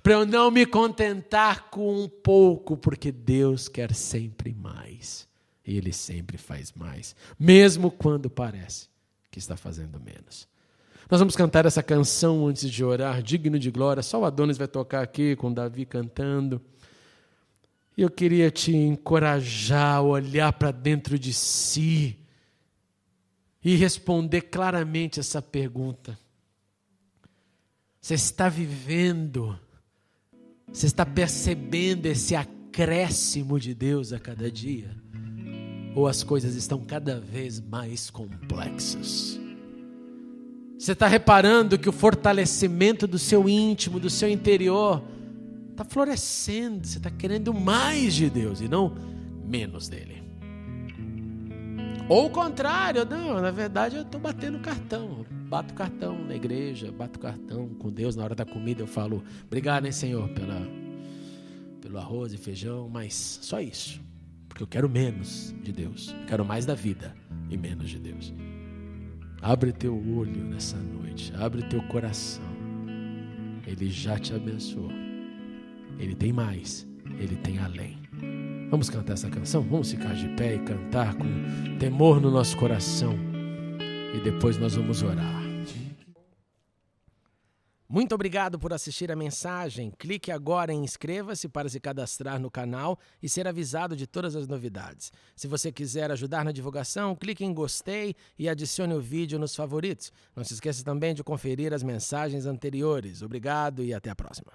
para eu não me contentar com um pouco, porque Deus quer sempre mais. E Ele sempre faz mais, mesmo quando parece que está fazendo menos. Nós vamos cantar essa canção antes de orar, Digno de Glória. Só o Adonis vai tocar aqui com o Davi cantando. E eu queria te encorajar a olhar para dentro de si e responder claramente essa pergunta. Você está vivendo, você está percebendo esse acréscimo de Deus a cada dia? Ou as coisas estão cada vez mais complexas? Você está reparando que o fortalecimento do seu íntimo, do seu interior, está florescendo? Você está querendo mais de Deus e não menos dele. Ou o contrário, não, na verdade eu estou batendo cartão. Bato cartão na igreja, bato cartão com Deus. Na hora da comida eu falo, obrigado, hein, Senhor, pelo arroz e feijão, mas só isso. Porque eu quero menos de Deus. Eu quero mais da vida e menos de Deus. Abre teu olho nessa noite, abre teu coração. Ele já te abençoou. Ele tem mais, Ele tem além. Vamos cantar essa canção? Vamos ficar de pé e cantar com temor no nosso coração. E depois nós vamos orar. Muito obrigado por assistir a mensagem. Clique agora em inscreva-se para se cadastrar no canal e ser avisado de todas as novidades. Se você quiser ajudar na divulgação, clique em gostei e adicione o vídeo nos favoritos. Não se esqueça também de conferir as mensagens anteriores. Obrigado e até a próxima.